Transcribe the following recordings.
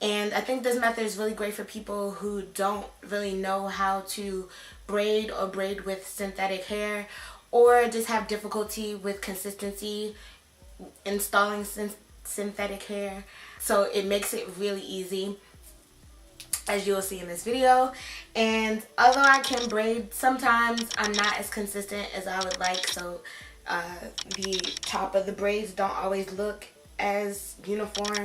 And I think this method is really great for people who don't really know how to braid or braid with synthetic hair, or just have difficulty with consistency installing synthetic hair. So it makes it really easy, as you will see in this video. And although I can braid, sometimes I'm not as consistent as I would like, so the top of the braids don't always look as uniform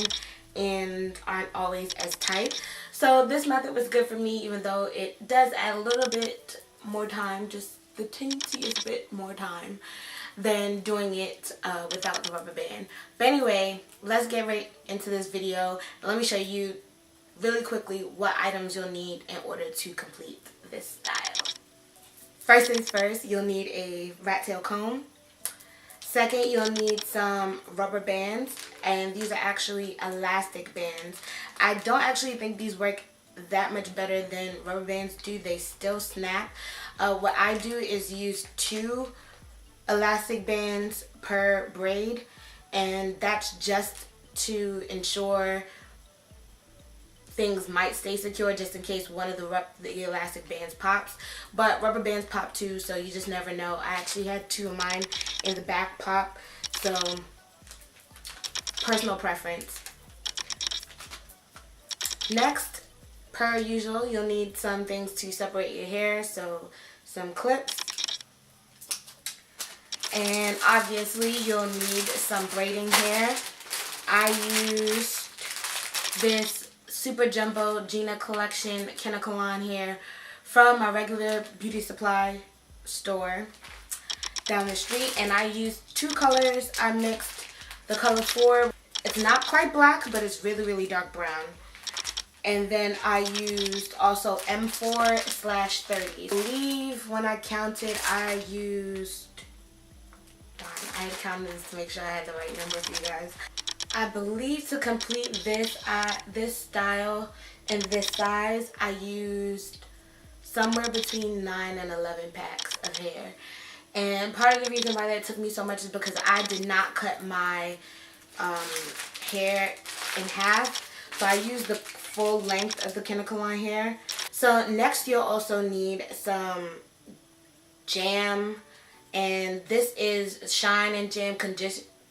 and aren't always as tight. So this method was good for me, even though it does add a little bit more time, just the teeniest bit more time than doing it without the rubber band. But anyway, let's get right into this video. Let me show you really quickly what items you'll need in order to complete this style. First things first, you'll need a rat tail comb. Second, you'll need some rubber bands, and these are actually elastic bands. I don't actually think these work that much better than rubber bands do. They still snap. What I do is use 2 elastic bands per braid, and that's just to ensure things might stay secure, just in case one of the elastic bands pops. But rubber bands pop too, so you just never know. I actually had 2 of mine in the back pop, so personal preference. Next, per usual, you'll need some things to separate your hair, so some clips. And obviously you'll need some braiding hair. I used this Super Jumbo Gina Collection Kanekalon hair from my regular beauty supply store down the street, and I used 2 colors. I mixed the color 4. It's not quite black, but it's really dark brown. And then I used also M4/30. I believe when I counted, I used, I had counted this to make sure I had the right number for you guys. I believe to complete this style and this size, I used somewhere between 9 and 11 packs of hair. And part of the reason why that took me so much is because I did not cut my hair in half. So I used the full length of the kanekalon hair. So next you'll also need some jam. And this is Shine and Jam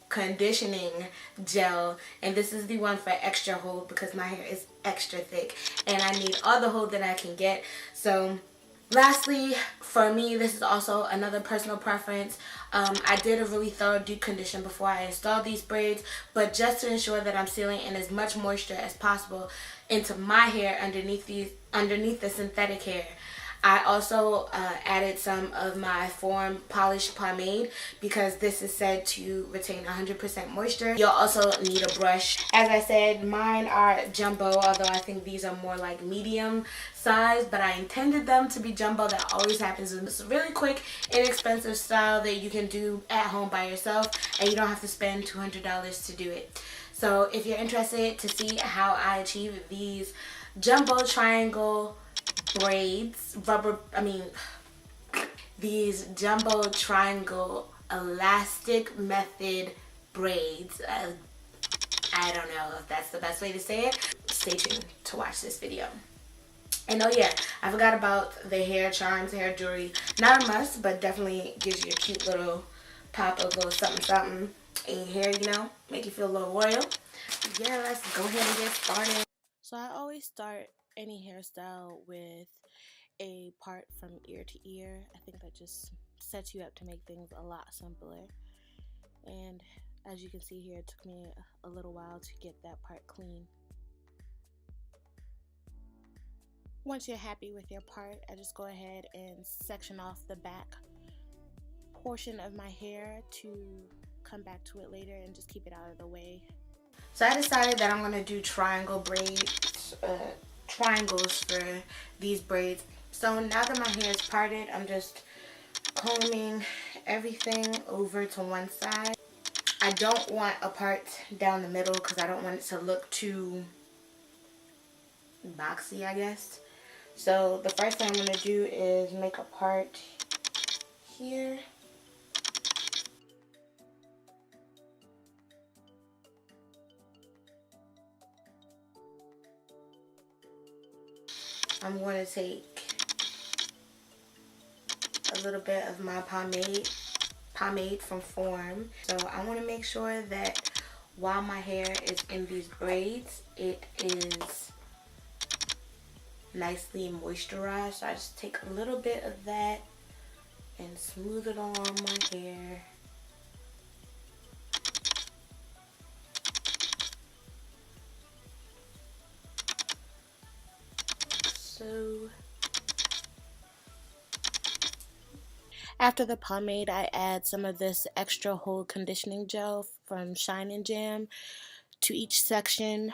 conditioning gel, and this is the one for extra hold because my hair is extra thick and I need all the hold that I can get. So lastly, for me, this is also another personal preference. I did a really thorough deep condition before I installed these braids, but just to ensure that I'm sealing in as much moisture as possible into my hair underneath the synthetic hair, I also added some of my Form Polish Pomade because this is said to retain 100% moisture. You'll also need a brush. As I said, mine are jumbo, although I think these are more like medium size, but I intended them to be jumbo. That always happens. It's a really quick, inexpensive style that you can do at home by yourself, and you don't have to spend $200 to do it. So if you're interested to see how I achieve these jumbo triangle braids, these jumbo triangle elastic method braids, I don't know if that's the best way to say it. Stay tuned to watch this video. And oh yeah, I forgot about the hair charms, hair jewelry. Not a must, but definitely gives you a cute little pop of a little something in your hair, you know, make you feel a little royal. Yeah, let's go ahead and get started. So I always start any hairstyle with a part from ear to ear. I think that just sets you up to make things a lot simpler. And as you can see here, it took me a little while to get that part clean. Once you're happy with your part, I just go ahead and section off the back portion of my hair to come back to it later and just keep it out of the way. So I decided that I'm going to do triangle braids, triangles for these braids. So now that my hair is parted, I'm just combing everything over to one side. I don't want a part down the middle because I don't want it to look too boxy, I guess. So the first thing I'm going to do is make a part here. I'm going to take a little bit of my pomade from Form. So I want to make sure that while my hair is in these braids, it is nicely moisturized. So I just take a little bit of that and smooth it on my hair. So after the pomade, I add some of this extra hold conditioning gel from Shine and Jam to each section,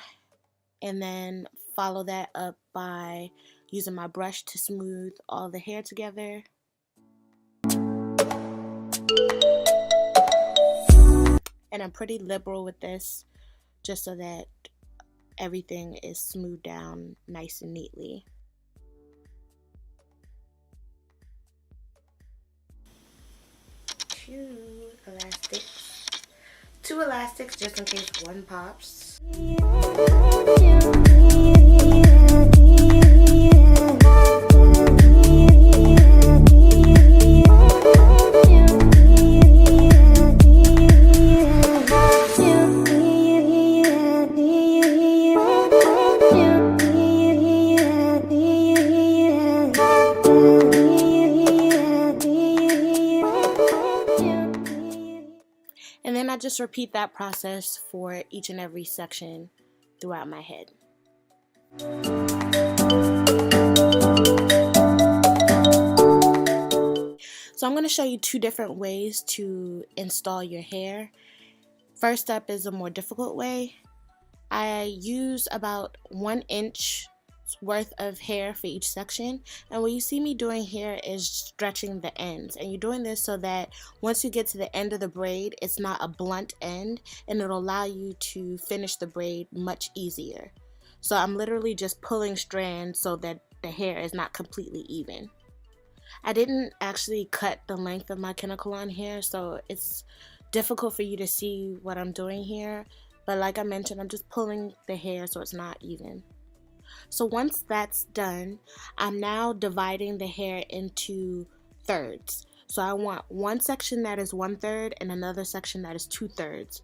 and then follow that up by using my brush to smooth all the hair together. And I'm pretty liberal with this, just so that everything is smoothed down nice and neatly. Two elastics just in case one pops. And then I just repeat that process for each and every section throughout my head. So I'm going to show you two different ways to install your hair. First up is a more difficult way. I use about 1 inch worth of hair for each section, and what you see me doing here is stretching the ends, and you're doing this so that once you get to the end of the braid, it's not a blunt end, and it'll allow you to finish the braid much easier. So I'm literally just pulling strands so that the hair is not completely even. I didn't actually cut the length of my kanekalon hair, so it's difficult for you to see what I'm doing here, but like I mentioned, I'm just pulling the hair so it's not even. So once that's done, I'm now dividing the hair into thirds. So I want one section that is 1/3 and another section that is 2/3.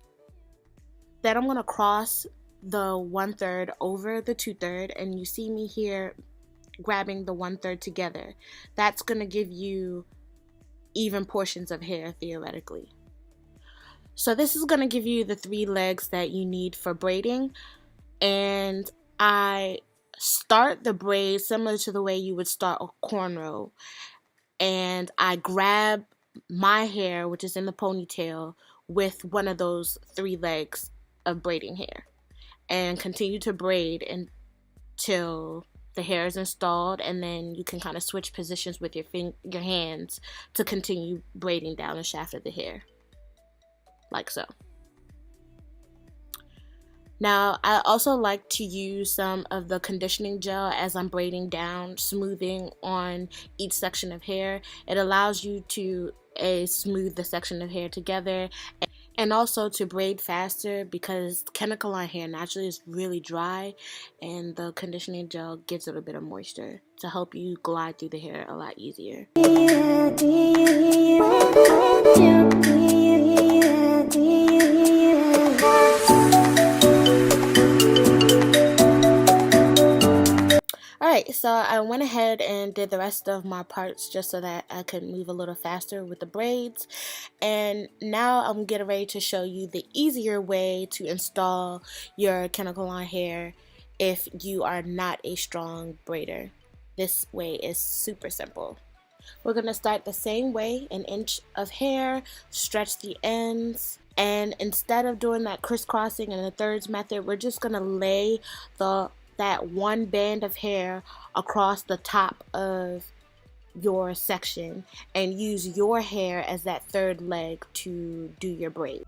Then I'm going to cross the 1/3 over the 2/3, and you see me here grabbing the 1/3 together. That's going to give you even portions of hair theoretically. So this is going to give you the 3 legs that you need for braiding, and I start the braid similar to the way you would start a cornrow, and I grab my hair, which is in the ponytail, with one of those 3 legs of braiding hair and continue to braid until the hair is installed, and then you can kind of switch positions with your hands to continue braiding down the shaft of the hair like so. Now, I also like to use some of the conditioning gel as I'm braiding down, smoothing on each section of hair. It allows you to smooth the section of hair together, and also to braid faster because kanekalon hair naturally is really dry, and the conditioning gel gives it a bit of moisture to help you glide through the hair a lot easier. Alright, so I went ahead and did the rest of my parts just so that I could move a little faster with the braids. And now I'm getting ready to show you the easier way to install your kanekalon hair if you are not a strong braider. This way is super simple. We're going to start the same way, 1 inch of hair, stretch the ends, and instead of doing that crisscrossing and the thirds method, we're just going to lay that one band of hair across the top of your section and use your hair as that 3rd leg to do your braid.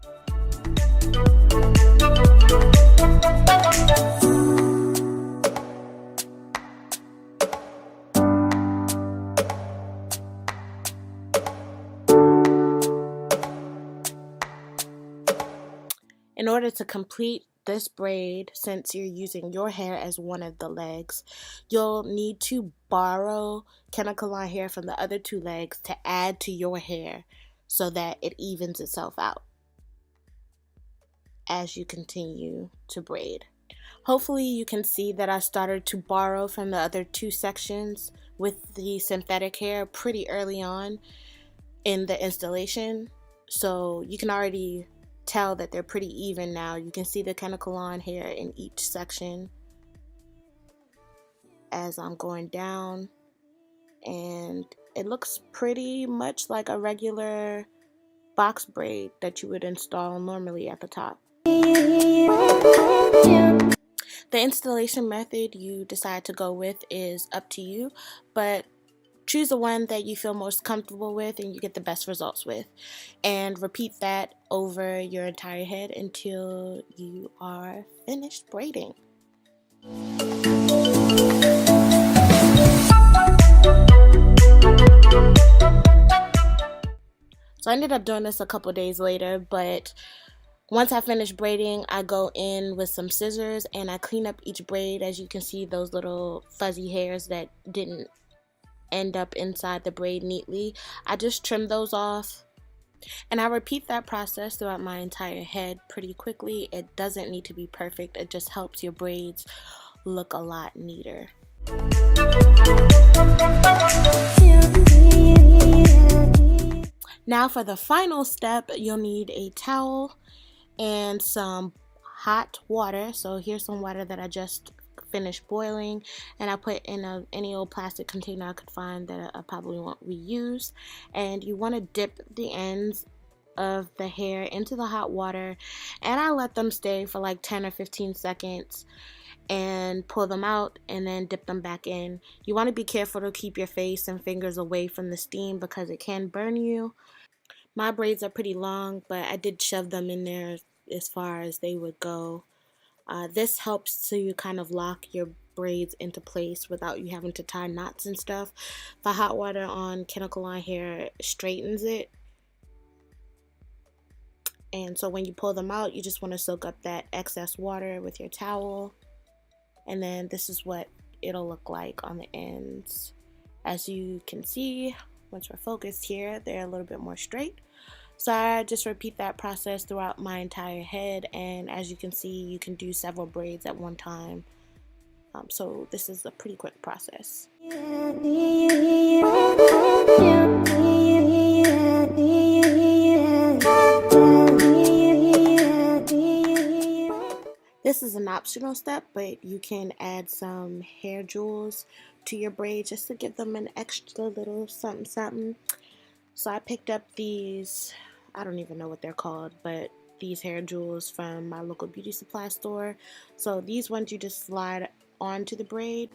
In order to complete this braid, since you're using your hair as one of the legs, you'll need to borrow kanekalon hair from the other two legs to add to your hair so that it evens itself out as you continue to braid. Hopefully you can see that I started to borrow from the other two sections with the synthetic hair pretty early on in the installation, so you can already tell that they're pretty even now. You can see the kanekalon hair in each section as I'm going down, and it looks pretty much like a regular box braid that you would install normally at the top. The installation method you decide to go with is up to you, but choose the one that you feel most comfortable with and you get the best results with, and repeat that over your entire head until you are finished braiding. So I ended up doing this a couple days later, but once I finish braiding, I go in with some scissors and I clean up each braid. As you can see, those little fuzzy hairs that didn't end up inside the braid neatly, I just trim those off. And I repeat that process throughout my entire head pretty quickly. It doesn't need to be perfect. It just helps your braids look a lot neater. Now for the final step, you'll need a towel and some hot water. So here's some water that I just finished boiling, and I put in any old plastic container I could find that I probably won't reuse. And you want to dip the ends of the hair into the hot water, and I let them stay for like 10 or 15 seconds and pull them out and then dip them back in. You want to be careful to keep your face and fingers away from the steam because it can burn you. My braids are pretty long, but I did shove them in there as far as they would go. This helps to kind of lock your braids into place without you having to tie knots and stuff. The hot water on kanekalon hair straightens it. And so when you pull them out, you just want to soak up that excess water with your towel. And then this is what it'll look like on the ends. As you can see, once we're focused here, they're a little bit more straight. So I just repeat that process throughout my entire head, and as you can see, you can do several braids at one time. So this is a pretty quick process. This is an optional step, but you can add some hair jewels to your braid just to give them an extra little something something. So I picked up these, I don't even know what they're called, but these hair jewels from my local beauty supply store. So these ones you just slide onto the braid.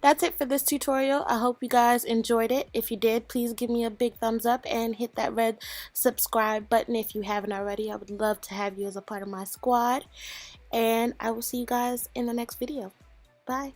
That's it for this tutorial. I hope you guys enjoyed it. If you did, please give me a big thumbs up and hit that red subscribe button if you haven't already. I would love to have you as a part of my squad. And I will see you guys in the next video. Bye.